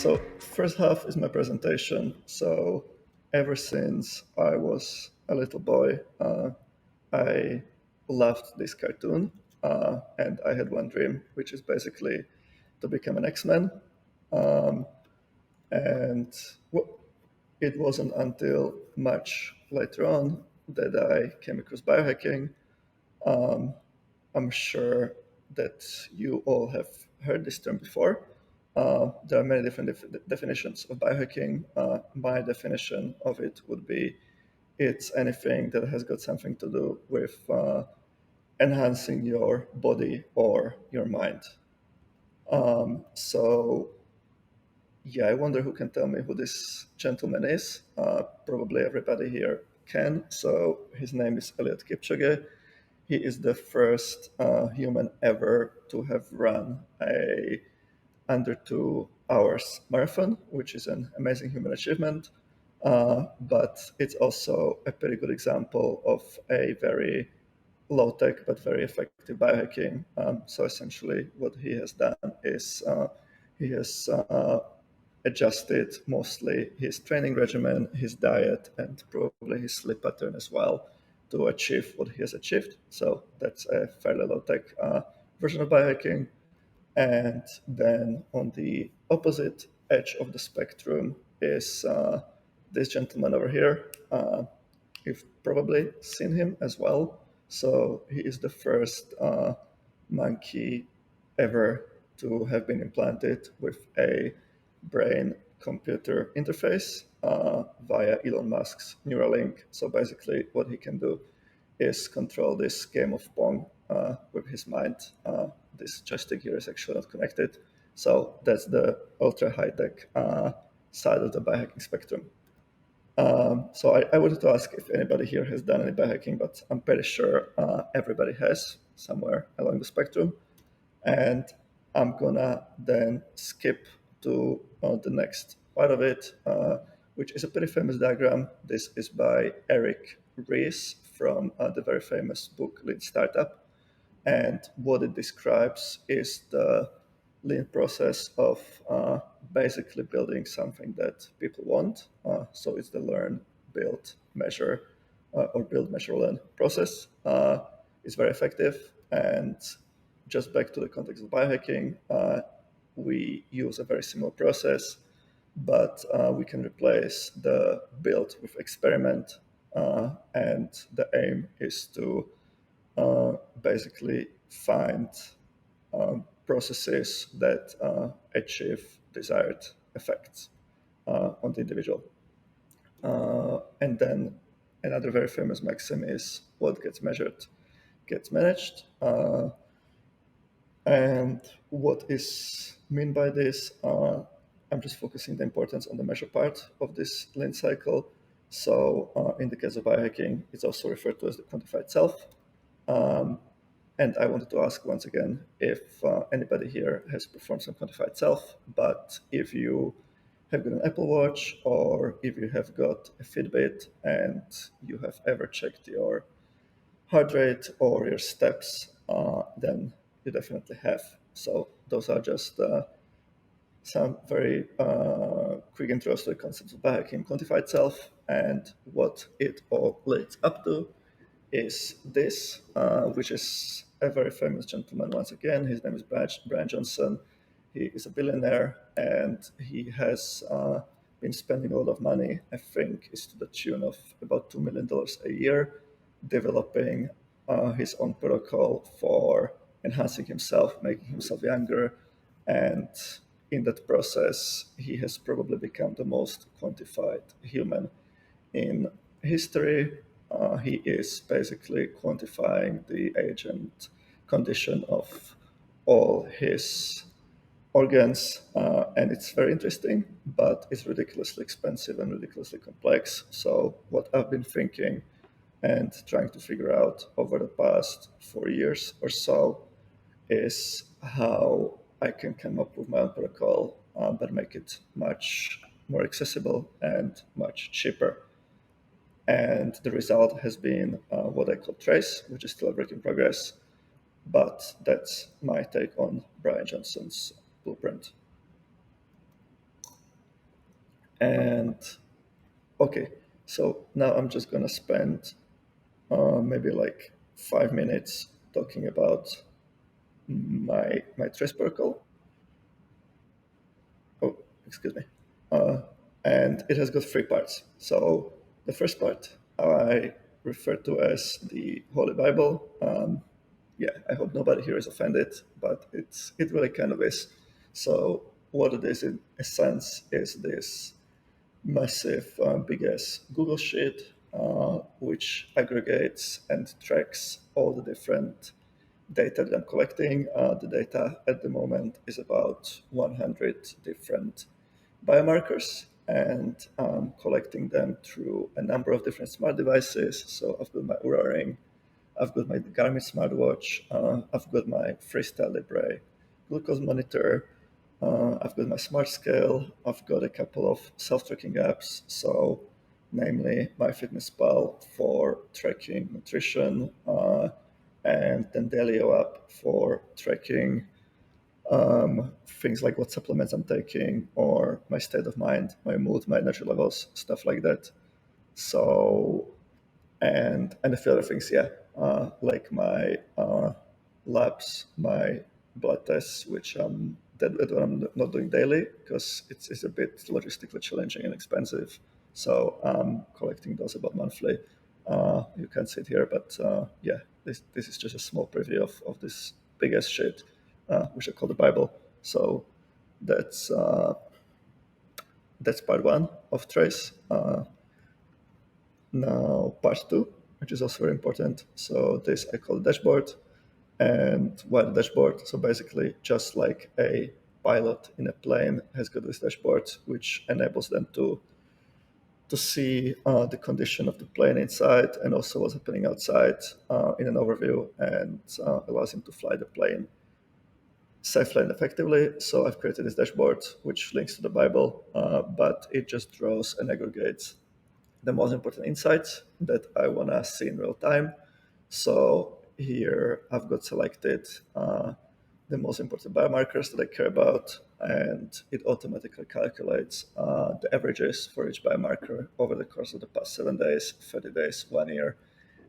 So first half is my presentation. So ever since I was a little boy, I loved this cartoon, and I had one dream, which is basically to become an X-Men. Um, and it wasn't until much later on that I came across biohacking. Um, I'm sure that you all have heard this term before. There are many different definitions of biohacking. My definition of it would be it's anything that has got something to do with enhancing your body or your mind. So, yeah, I wonder who can tell me who this gentleman is. Probably everybody here can. So, his name is Eliot Kipchoge. He is the first human ever to have run a under 2 hours marathon, which is an amazing human achievement. But it's also a pretty good example of a very low tech but very effective biohacking. So essentially, what he has done is he has adjusted mostly his training regimen, his diet, and probably his sleep pattern as well to achieve what he has achieved. So that's a fairly low tech version of biohacking. And then on the opposite edge of the spectrum is this gentleman over here. You've probably seen him as well. So he is the first monkey ever to have been implanted with a brain computer interface via Elon Musk's Neuralink. So basically, what he can do is control this game of Pong with his mind. This joystick here is actually not connected. So that's the ultra high tech side of the biohacking spectrum. So I wanted to ask if anybody here has done any biohacking, but I'm pretty sure everybody has somewhere along the spectrum. And I'm gonna then skip to the next part of it, which is a pretty famous diagram. This is by Eric Ries from the very famous book Lean Startup. And what it describes is the lean process of basically building something that people want. So it's the learn, build, measure, or build, measure, learn process. It's very effective. And just back to the context of biohacking, we use a very similar process, but we can replace the build with experiment. And the aim is to basically find processes that achieve desired effects on the individual. And then another very famous maxim is what gets measured gets managed. And what is meant by this? I'm just focusing the importance on the measure part of this lean cycle. So in the case of biohacking, it's also referred to as the quantified self. Um, and I wanted to ask once again if anybody here has performed some quantified self, but if you have got an Apple Watch or if you have got a Fitbit and you have ever checked your heart rate or your steps, then you definitely have. So those are just some very quick intros to the concepts of biohacking, quantified self, and what it all leads up to is this, which is a very famous gentleman once again. His name is Brian Johnson. He is a billionaire and he has been spending a lot of money. I think it's to the tune of about $2 million a year, developing his own protocol for enhancing himself, making himself younger. And in that process, he has probably become the most quantified human in history. He is basically quantifying the age and condition of all his organs, and it's very interesting, but it's ridiculously expensive and ridiculously complex. So, what I've been thinking and trying to figure out over the past 4 years or so is how I can come up with my own protocol, but make it much more accessible and much cheaper. And the result has been what I call Trace, which is still a work in progress. But that's my take on Brian Johnson's blueprint. And okay, so now I'm just gonna spend maybe like 5 minutes talking about my trace protocol. Oh, excuse me. Uh, and it has got three parts. So the first part I refer to as the Holy Bible. Yeah, I hope nobody here is offended, but it really kind of is. So what it is in a sense is this massive, big ass Google sheet, which aggregates and tracks all the different data that I'm collecting. The data at the moment is about 100 different biomarkers, and collecting them through a number of different smart devices. So I've got my Oura Ring, I've got my Garmin smartwatch, I've got my Freestyle Libre glucose monitor, I've got my smart scale, I've got a couple of self-tracking apps, so namely MyFitnessPal for tracking nutrition, and then Delio app for tracking things like what supplements I'm taking or my state of mind, my mood, my energy levels, stuff like that. So and a few other things, yeah, like my labs, my blood tests, which that I'm not doing daily because it's a bit logistically challenging and expensive. So I'm collecting those about monthly. You can't see it here, but yeah, this is just a small preview of this big ass shit, which I call the Bible. So that's uh, that's part one of Trace. Now, part two, which is also very important. So this I call dashboard. And why the dashboard? So basically, just like a pilot in a plane has got this dashboard, which enables them to see the condition of the plane inside and also what's happening outside in an overview, and allows him to fly the plane safely and effectively. So I've created this dashboard, which links to the Bible, but it just draws and aggregates the most important insights that I want to see in real time. So here I've got selected the most important biomarkers that I care about, and it automatically calculates the averages for each biomarker over the course of the past 7 days, 30 days, 1 year,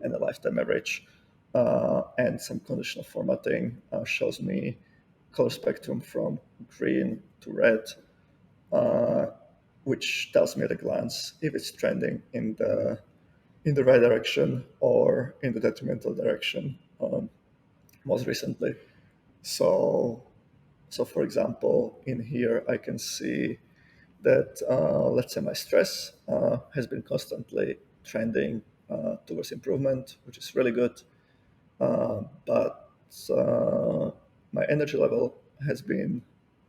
and a lifetime average. And some conditional formatting shows me color spectrum from green to red, uh, which tells me at a glance if it's trending in the right direction or in the detrimental direction. Most recently, so for example, in here I can see that let's say my stress has been constantly trending towards improvement, which is really good. But my energy level has been,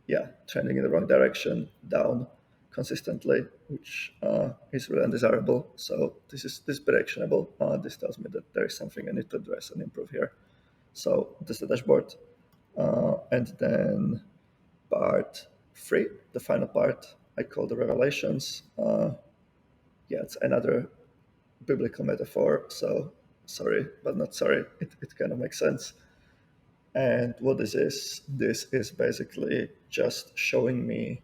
yeah, trending in the wrong direction, down consistently, which is really undesirable. So this is very actionable. This tells me that there is something I need to address and improve here. So this is the dashboard, and then part three, the final part, I call the revelations. Yeah, it's another biblical metaphor. So sorry, but not sorry. It kind of makes sense. And what this is basically just showing me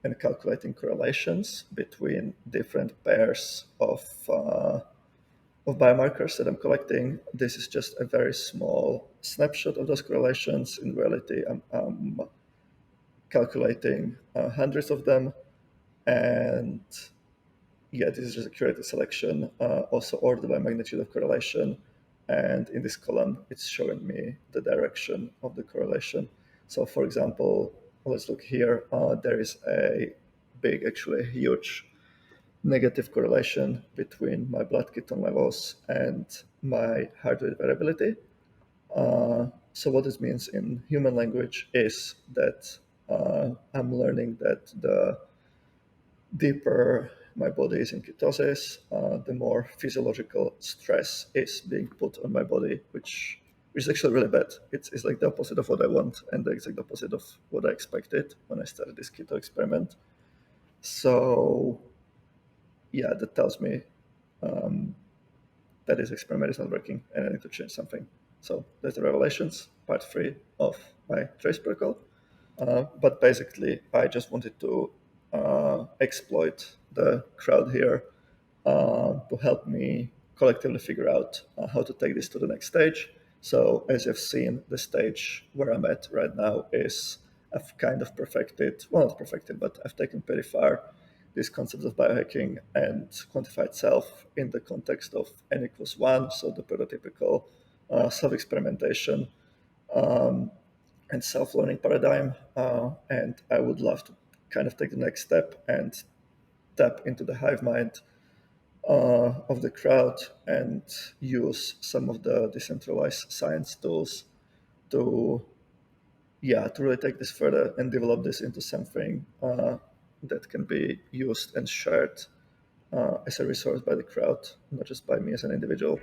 and calculating correlations between different pairs of biomarkers that I'm collecting. This is just a very small snapshot of those correlations. In reality, I'm calculating hundreds of them. And yeah, this is just a curated selection, also ordered by magnitude of correlation. And in this column, it's showing me the direction of the correlation. So for example, let's look here. There is a big, actually a huge negative correlation between my blood ketone levels and my heart rate variability. So what this means in human language is that I'm learning that the deeper my body is in ketosis, the more physiological stress is being put on my body, which is actually really bad. It's like the opposite of what I want and the exact opposite of what I expected when I started this keto experiment. So yeah, that tells me that this experiment is not working and I need to change something. So that's the revelations, part three of my trace protocol. But basically, I just wanted to exploit the crowd here to help me collectively figure out how to take this to the next stage. So as you've seen, the stage where I'm at right now is I've kind of perfected, well, not perfected, but I've taken pretty far these concepts of biohacking and quantified self in the context of n equals one, so the prototypical self-experimentation and self-learning paradigm. And I would love to kind of take the next step and tap into the hive mind of the crowd and use some of the decentralized science tools to to really take this further and develop this into something that can be used and shared as a resource by the crowd, not just by me as an individual.